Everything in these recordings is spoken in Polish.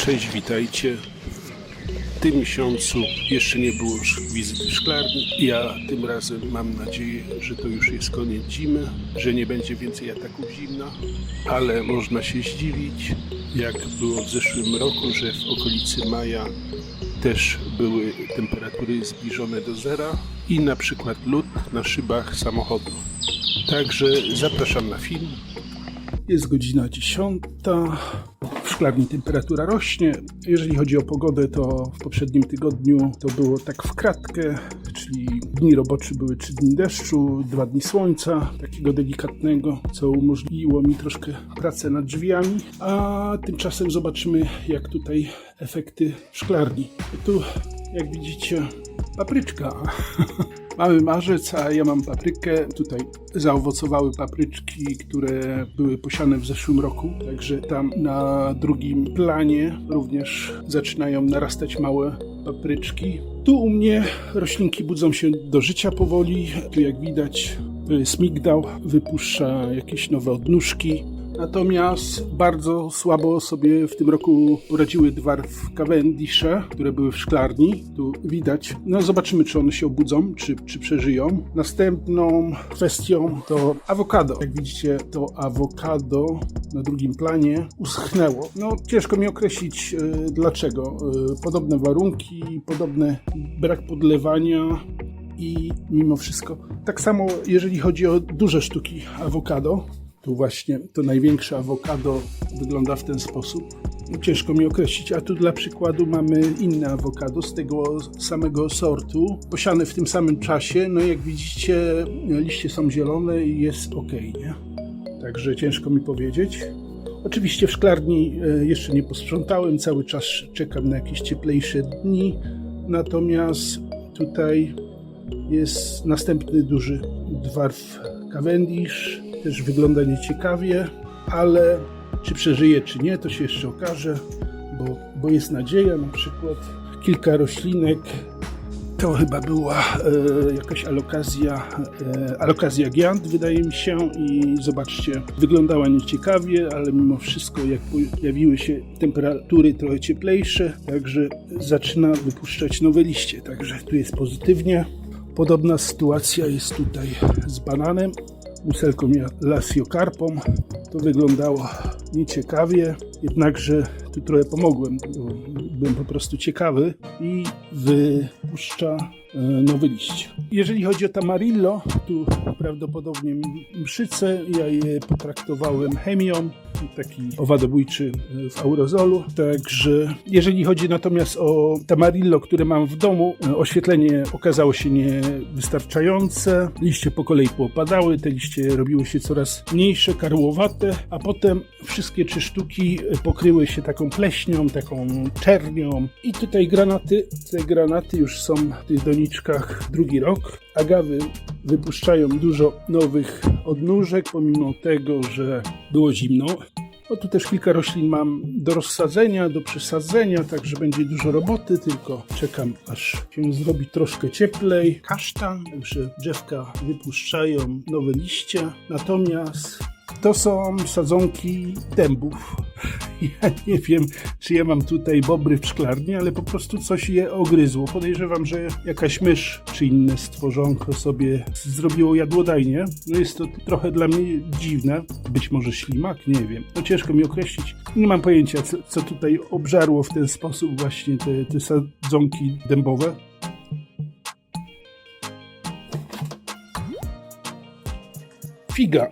Cześć, witajcie. W tym miesiącu jeszcze nie było wizyty w szklarni. Ja tym razem mam nadzieję, że to już jest koniec zimy, że nie będzie więcej ataków zimna, ale można się zdziwić, jak było w zeszłym roku, że w okolicy maja też były temperatury zbliżone do zera i na przykład lód na szybach samochodu. Także zapraszam na film. Jest godzina 10. W szklarni temperatura rośnie. Jeżeli chodzi o pogodę, to w poprzednim tygodniu to było tak w kratkę, czyli dni robocze były 3 dni deszczu, 2 dni słońca, takiego delikatnego, co umożliwiło mi troszkę pracę nad drzwiami. A tymczasem zobaczymy, jak tutaj efekty w szklarni. Tu, jak widzicie, papryczka. Mamy marzec, a ja mam paprykę. Tutaj zaowocowały papryczki, które były posiane w zeszłym roku. Także tam na drugim planie również zaczynają narastać małe papryczki. Tu u mnie roślinki budzą się do życia powoli. Tu jak widać migdał wypuszcza jakieś nowe odnóżki. Natomiast bardzo słabo sobie w tym roku poradziły dwarf Cavendishe, które były w szklarni. Tu widać. No zobaczymy, czy one się obudzą, czy przeżyją. Następną kwestią to awokado. Jak widzicie, to awokado na drugim planie uschnęło. No ciężko mi określić dlaczego. Podobne warunki, podobny brak podlewania i mimo wszystko. Tak samo jeżeli chodzi o duże sztuki awokado. Tu właśnie to największe awokado wygląda w ten sposób. Ciężko mi określić, a tu dla przykładu mamy inne awokado z tego samego sortu, posiane w tym samym czasie. No jak widzicie, liście są zielone i jest ok, nie? Także ciężko mi powiedzieć. Oczywiście w szklarni jeszcze nie posprzątałem, cały czas czekam na jakieś cieplejsze dni. Natomiast tutaj jest następny duży dwarf Cavendish. Też wygląda nieciekawie, ale czy przeżyje, czy nie, to się jeszcze okaże, bo jest nadzieja. Na przykład kilka roślinek, to chyba była jakaś alokazja giant, wydaje mi się, i zobaczcie, wyglądała nieciekawie, ale mimo wszystko, jak pojawiły się temperatury trochę cieplejsze, także zaczyna wypuszczać nowe liście, także tu jest pozytywnie. Podobna sytuacja jest tutaj z bananem. Musselką lasiocarpą. To wyglądało nieciekawie, jednakże tu trochę pomogłem, byłem po prostu ciekawy i wypuszcza nowy liść. Jeżeli chodzi o tamarillo, tu prawdopodobnie mszyce, ja je potraktowałem chemią, taki owadobójczy w aerozolu. Także jeżeli chodzi natomiast o tamarillo, które mam w domu, oświetlenie okazało się niewystarczające. Liście po kolei poopadały, te liście robiły się coraz mniejsze, karłowate, a potem wszystkie 3 sztuki pokryły się taką pleśnią, taką czernią. I tutaj granaty, te granaty już są w tych doniczkach drugi rok. Agawy wypuszczają dużo nowych odnóżek, pomimo tego, że było zimno. No tu też kilka roślin mam do rozsadzenia, do przesadzenia, także będzie dużo roboty, tylko czekam, aż się zrobi troszkę cieplej. Kasztan, także drzewka wypuszczają nowe liście, natomiast to są sadzonki dębów. Ja nie wiem, czy ja mam tutaj bobry w szklarni, ale po prostu coś je ogryzło. Podejrzewam, że jakaś mysz czy inne stworzonko sobie zrobiło jadłodajnie. No jest to trochę dla mnie dziwne. Być może ślimak? Nie wiem. No ciężko mi określić. Nie mam pojęcia, co tutaj obżarło w ten sposób właśnie te sadzonki dębowe. Figa.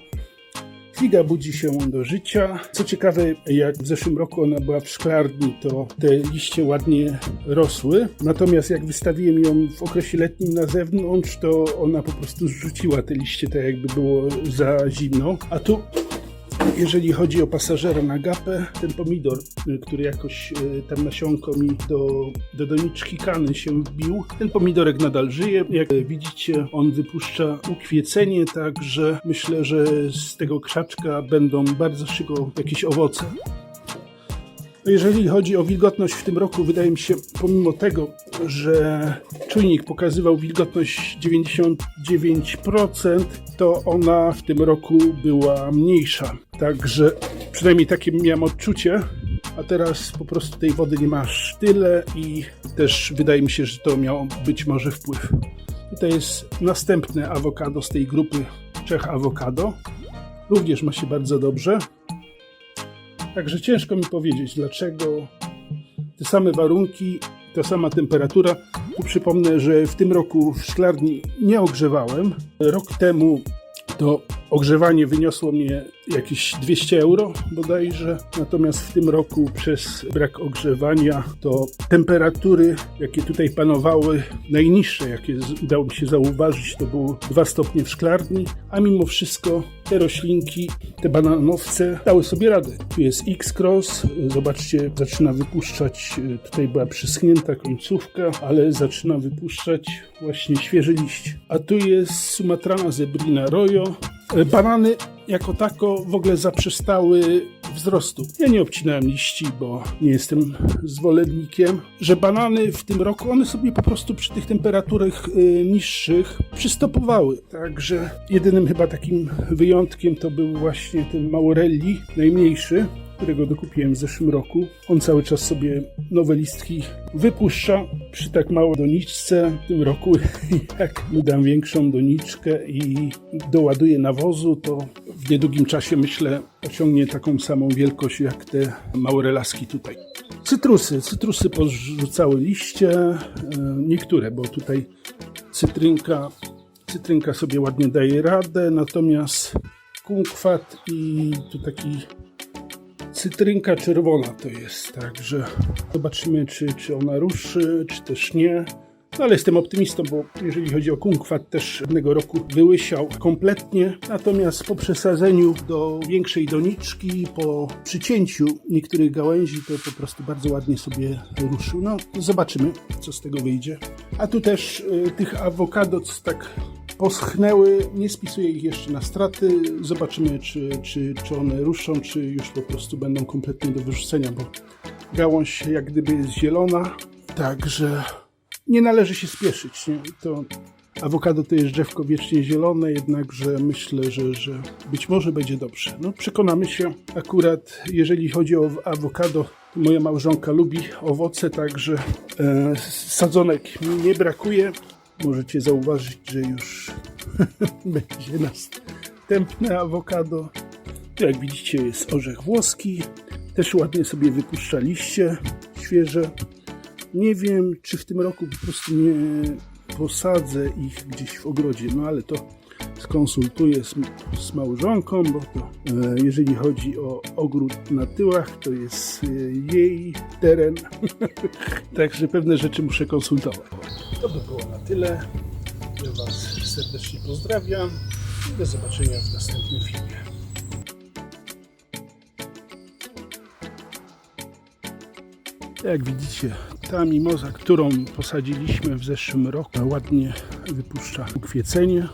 Figa budzi się do życia. Co ciekawe, jak w zeszłym roku ona była w szklarni, to te liście ładnie rosły. Natomiast jak wystawiłem ją w okresie letnim na zewnątrz, to ona po prostu zrzuciła te liście, tak jakby było za zimno. A tu, jeżeli chodzi o pasażera na gapę, ten pomidor, który jakoś tam nasionko mi do doniczki kany się wbił, ten pomidorek nadal żyje. Jak widzicie, on wypuszcza ukwiecenie, także myślę, że z tego krzaczka będą bardzo szybko jakieś owoce. Jeżeli chodzi o wilgotność w tym roku, wydaje mi się, pomimo tego, że czujnik pokazywał wilgotność 99%, to ona w tym roku była mniejsza. Także przynajmniej takie miałem odczucie. a teraz po prostu tej wody nie ma aż tyle i też wydaje mi się, że to miało być może wpływ. Tutaj jest następne awokado z tej grupy Czech Awokado. Również ma się bardzo dobrze. Także ciężko mi powiedzieć, dlaczego te same warunki, ta sama temperatura. Tu przypomnę, że w tym roku w szklarni nie ogrzewałem. Rok temu to ogrzewanie wyniosło mnie jakieś 200 euro bodajże. Natomiast w tym roku przez brak ogrzewania to temperatury, jakie tutaj panowały, najniższe, jakie udało mi się zauważyć, to było 2 stopnie w szklarni, a mimo wszystko te roślinki, te bananowce dały sobie radę. Tu jest X-Cross, zobaczcie, zaczyna wypuszczać, tutaj była przyschnięta końcówka, ale zaczyna wypuszczać właśnie świeży liść. A tu jest Sumatrana zebrina Royo. Banany jako tako w ogóle zaprzestały wzrostu. Ja nie obcinałem liści, bo nie jestem zwolennikiem, że banany w tym roku, one sobie po prostu przy tych temperaturach niższych przystopowały. Także jedynym chyba takim wyjątkiem to był właśnie ten Maurelli, najmniejszy, którego dokupiłem w zeszłym roku. On cały czas sobie nowe listki wypuszcza przy tak małej doniczce. W tym roku jak mu dam większą doniczkę i doładuję nawozu, to w niedługim czasie, myślę, osiągnie taką samą wielkość jak te maurelaski tutaj. Cytrusy porzucały liście, niektóre, bo tutaj cytrynka sobie ładnie daje radę, natomiast kumkwat i tu taki cytrynka czerwona to jest, także zobaczymy, czy ona ruszy, czy też nie. No ale jestem optymistą, bo jeżeli chodzi o kumkwat, też jednego roku wyłysiał kompletnie, natomiast po przesadzeniu do większej doniczki, po przycięciu niektórych gałęzi, to po prostu bardzo ładnie sobie ruszył. No zobaczymy, co z tego wyjdzie. A tu też tych awokado tak poschnęły, nie spisuję ich jeszcze na straty. Zobaczymy, czy one ruszą, czy już po prostu będą kompletnie do wyrzucenia, bo gałąź jak gdyby jest zielona, także nie należy się spieszyć. Nie? To awokado to jest drzewko wiecznie zielone, jednakże myślę, że być może będzie dobrze. No, przekonamy się. Akurat jeżeli chodzi o awokado, to moja małżonka lubi owoce, także sadzonek mi nie brakuje. Możecie zauważyć, że już będzie następne awokado. Tu jak widzicie jest orzech włoski. Też ładnie sobie wypuszcza liście świeże. Nie wiem, czy w tym roku po prostu nie posadzę ich gdzieś w ogrodzie, no ale to skonsultuję z małżonką, bo to jeżeli chodzi o ogród na tyłach, to jest jej teren. Także pewne rzeczy muszę konsultować. To by było na tyle. Ja Was serdecznie pozdrawiam i do zobaczenia w następnym filmie. Jak widzicie, ta mimoza, którą posadziliśmy w zeszłym roku, ładnie wypuszcza ukwiecenie.